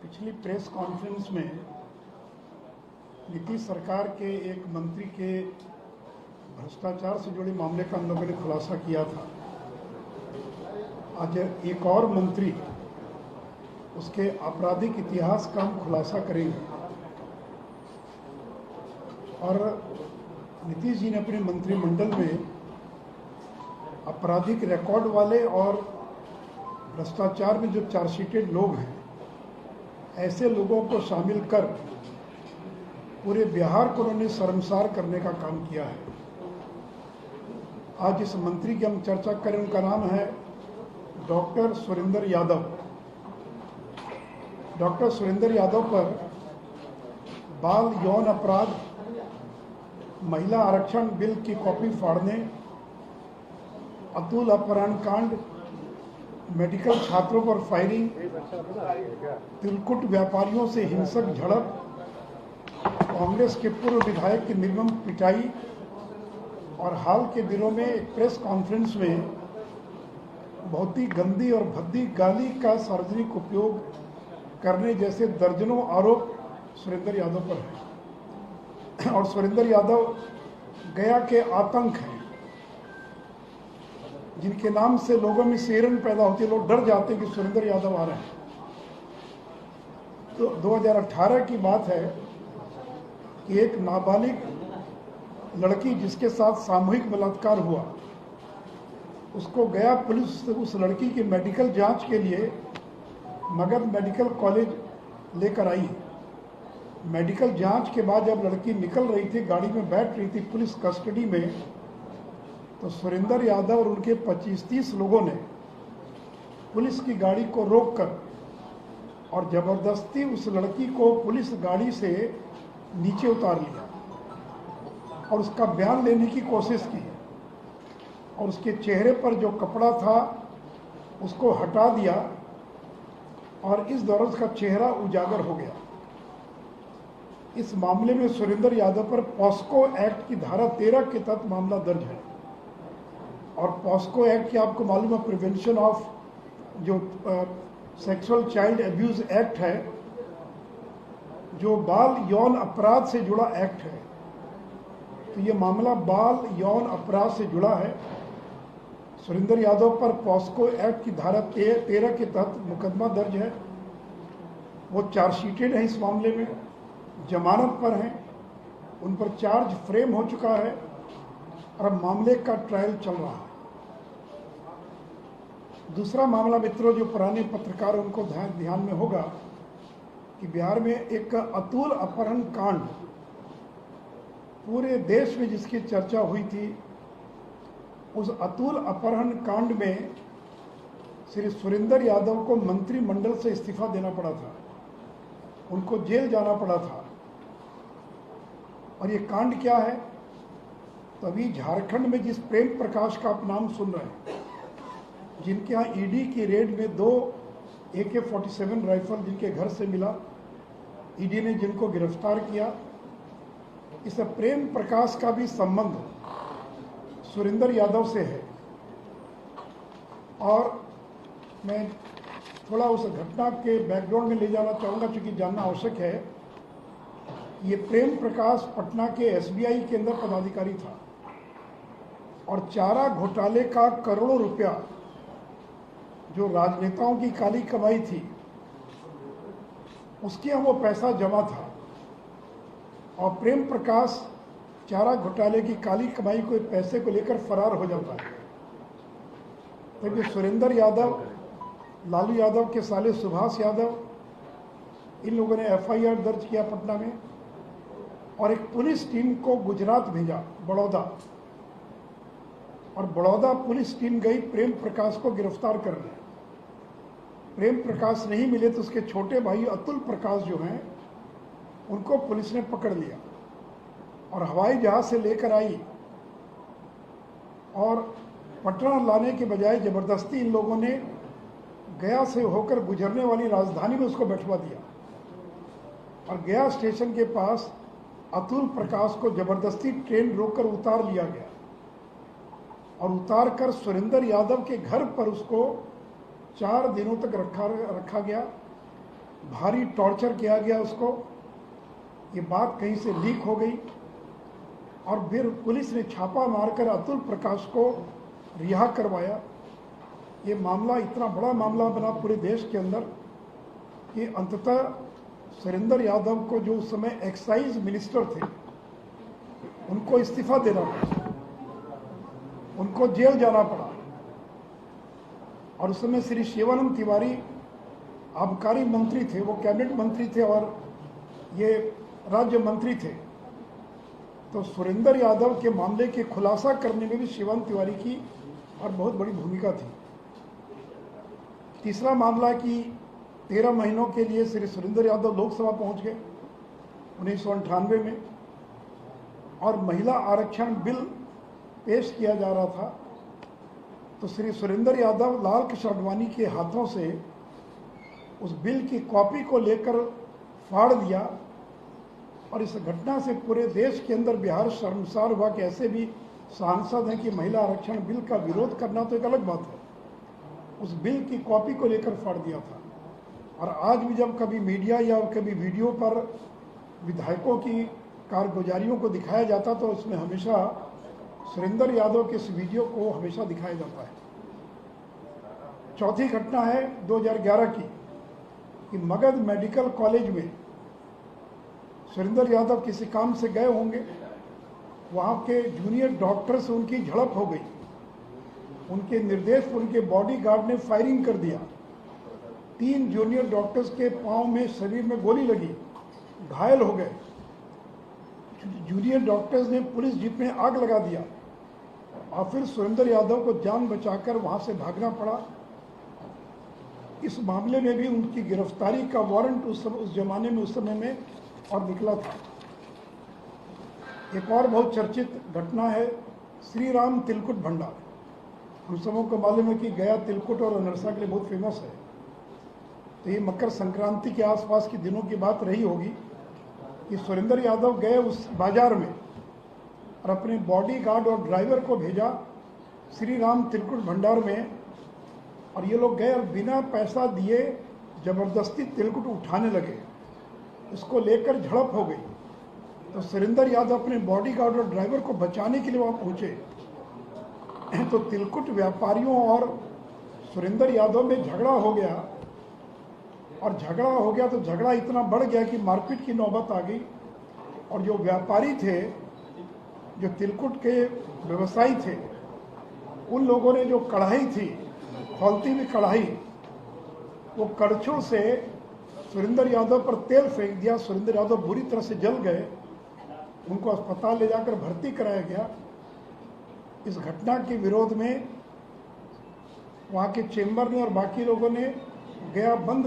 पिछली press conference में नीतीश सरकार के एक मंत्री के भ्रष्टाचार से जुड़े मामले का हम लोगों ने खुलासा किया था। आज एक और मंत्री उसके आपराधिक इतिहास का हम खुलासा करेंगे और नीतीश जी ने अपने मंत्रिमंडल में आपराधिक रिकॉर्ड वाले और भ्रष्टाचार में जो चार्जशीटेड लोग हैं ऐसे लोगों को शामिल कर पूरे बिहार को उन्होंने शर्मसार करने का काम किया है। आज इस मंत्री की हम चर्चा करें, उनका नाम है डॉक्टर सुरेंद्र यादव। डॉक्टर सुरेंद्र यादव पर बाल यौन अपराध, महिला आरक्षण बिल की कॉपी फाड़ने, अतुल अपहरण कांड, मेडिकल छात्रों पर फायरिंग, तिलकुट व्यापारियों से हिंसक झड़प, कांग्रेस के पूर्व विधायक की निर्मम पिटाई और हाल के दिनों में एक प्रेस कॉन्फ्रेंस में बहुत ही गंदी और भद्दी गाली का सार्वजनिक उपयोग करने जैसे दर्जनों आरोप सुरेंद्र यादव पर हैं। और सुरेंद्र यादव गया के आतंक हैं, जिनके नाम से लोगों में सिहरन पैदा होती है। लोग डर जाते हैं कि सुरेंद्र यादव आ रहे हैं। तो 2018 की बात है कि एक नाबालिग लड़की जिसके साथ सामूहिक बलात्कार हुआ, उसको गया पुलिस उस लड़की की मेडिकल जांच के लिए मगध मेडिकल कॉलेज लेकर आई। मेडिकल जांच के बाद जब लड़की निकल रही थी, गाड़ी में बैठ रही थी पुलिस कस्टडी में, तो सुरेंद्र यादव और उनके 25-30 लोगों ने पुलिस की गाड़ी को रोककर और जबरदस्ती उस लड़की को पुलिस गाड़ी से नीचे उतार लिया और उसका बयान लेने की कोशिश की और उसके चेहरे पर जो कपड़ा था उसको हटा दिया और इस दौरान उसका चेहरा उजागर हो गया। इस मामले में सुरेंद्र यादव पर पॉस्को एक्ट की धारा 13 के तहत मामला दर्ज है। और पॉस्को एक्ट की आपको मालूम है, प्रिवेंशन ऑफ जो सेक्सुअल चाइल्ड एब्यूज एक्ट है, जो बाल यौन अपराध से जुड़ा एक्ट है। तो ये मामला बाल यौन अपराध से जुड़ा है। सुरेंद्र यादव पर पॉस्को एक्ट की धारा 13 के तहत मुकदमा दर्ज है। वो चार्जशीटेड है, इस मामले में जमानत पर हैं, उन पर चार्ज फ्रेम हो चुका है और अब मामले का ट्रायल चल रहा है। दूसरा मामला मित्रों, जो पुराने पत्रकार उनको ध्यान में होगा कि बिहार में एक अतुल अपहरण कांड पूरे देश में जिसकी चर्चा हुई थी, उस अतुल अपहरण कांड में श्री सुरेंद्र यादव को मंत्रिमंडल से इस्तीफा देना पड़ा था, उनको जेल जाना पड़ा था। और ये कांड क्या है? तो अभी झारखंड में जिस प्रेम प्रकाश का आप नाम सुन रहे हैं, जिनके यहाँ ईडी की रेड में 2 AK-47 राइफल जिनके घर से मिला, ईडी ने जिनको गिरफ्तार किया, इस प्रेम प्रकाश का भी संबंध सुरेंद्र यादव से है। और मैं थोड़ा उस घटना के बैकग्राउंड में ले जाना चाहूँगा, क्योंकि जानना आवश्यक है। ये प्रेम प्रकाश पटना के SBI के अंदर पदाधिकारी था और चारा घोटाले का करोड़ों रुपया जो राजनेताओं की काली कमाई थी, उसके यहाँ वो पैसा जमा था। और प्रेम प्रकाश चारा घोटाले की काली कमाई को पैसे को लेकर फरार हो जाता है। तब ये सुरेंद्र यादव, लालू यादव के साले सुभाष यादव, इन लोगों ने FIR दर्ज किया पटना में और एक पुलिस टीम को गुजरात भेजा, बड़ौदा, और बड़ौदा पुलिस टीम गई प्रेम प्रकाश को गिरफ्तार करने। प्रेम प्रकाश नहीं मिले तो उसके छोटे भाई अतुल प्रकाश जो हैं, उनको पुलिस ने पकड़ लिया और हवाई जहाज से लेकर आई और पटना लाने के बजाय जबरदस्ती इन लोगों ने गया से होकर गुजरने वाली राजधानी में उसको बैठवा दिया और गया स्टेशन के पास अतुल प्रकाश को जबरदस्ती ट्रेन रोककर उतार लिया गया और उतार कर सुरेंद्र यादव के घर पर उसको 4 दिनों तक रखा गया भारी टॉर्चर किया गया उसको। ये बात कहीं से लीक हो गई और फिर पुलिस ने छापा मारकर अतुल प्रकाश को रिहा करवाया। ये मामला इतना बड़ा मामला बना पूरे देश के अंदर कि अंततः सुरेंद्र यादव को, जो उस समय एक्साइज मिनिस्टर थे, उनको इस्तीफा देना पड़ा, उनको जेल जाना पड़ा। और उस समय श्री शिवानंद तिवारी आबकारी मंत्री थे, वो कैबिनेट मंत्री थे और ये राज्य मंत्री थे। तो सुरेंद्र यादव के मामले के खुलासा करने में भी शिवानंद तिवारी की और बहुत बड़ी भूमिका थी। तीसरा मामला कि 13 महीनों के लिए श्री सुरेंद्र यादव लोकसभा पहुंच गए 1998 में, और महिला आरक्षण बिल पेश किया जा रहा था। तो श्री सुरेंद्र यादव लाल कृष्ण आडवाणी के हाथों से उस बिल की कॉपी को लेकर फाड़ दिया। और इस घटना से पूरे देश के अंदर बिहार शर्मसार हुआ कि ऐसे भी सांसद हैं कि महिला आरक्षण बिल का विरोध करना तो एक अलग बात है, उस बिल की कॉपी को लेकर फाड़ दिया था। और आज भी जब कभी मीडिया या कभी वीडियो पर विधायकों की कारगुजारियों को दिखाया जाता तो उसमें हमेशा सुरेंद्र यादव के इस वीडियो को हमेशा दिखाया जाता है। चौथी घटना है 2011 की कि मगध मेडिकल कॉलेज में सुरेंद्र यादव किसी काम से गए होंगे, वहाँ के जूनियर डॉक्टर से उनकी झड़प हो गई। उनके निर्देश पर उनके बॉडीगार्ड ने फायरिंग कर दिया। 3 जूनियर डॉक्टर्स के पांव में, शरीर में गोली लगी, घायल हो गए। जूनियर डॉक्टर्स ने पुलिस जीप में आग लगा दिया और फिर सुरेंद्र यादव को जान बचाकर वहां से भागना पड़ा। इस मामले में भी उनकी गिरफ्तारी का वारंट उस जमाने में, उस समय में और निकला था। एक और बहुत चर्चित घटना है श्री राम तिलकुट भंडार। हम सबों को मालूम है कि गया तिलकुट और अनरसा के लिए बहुत फेमस है। तो ये मकर संक्रांति के आसपास के दिनों की बात रही होगी कि सुरेंद्र यादव गए उस बाजार में और अपने बॉडीगार्ड और ड्राइवर को भेजा श्री राम तिलकुट भंडार में, और ये लोग गए और बिना पैसा दिए जबरदस्ती तिलकुट उठाने लगे। इसको लेकर झड़प हो गई। तो सुरेंद्र यादव अपने बॉडीगार्ड और ड्राइवर को बचाने के लिए वहां पहुंचे। तो तिलकुट व्यापारियों और सुरेंद्र यादव में झगड़ा हो गया, और झगड़ा हो गया तो झगड़ा इतना बढ़ गया कि मारपीट की नौबत आ गई। और जो व्यापारी थे, जो तिलकुट के व्यवसायी थे, उन लोगों ने जो कढ़ाई थी, खौलती हुई कढ़ाई, वो कड़छों से सुरेंद्र यादव पर तेल फेंक दिया। सुरेंद्र यादव बुरी तरह से जल गए, उनको अस्पताल ले जाकर भर्ती कराया गया। इस घटना के विरोध में वहाँ के चेंबर ने और बाकी लोगों ने गया बंद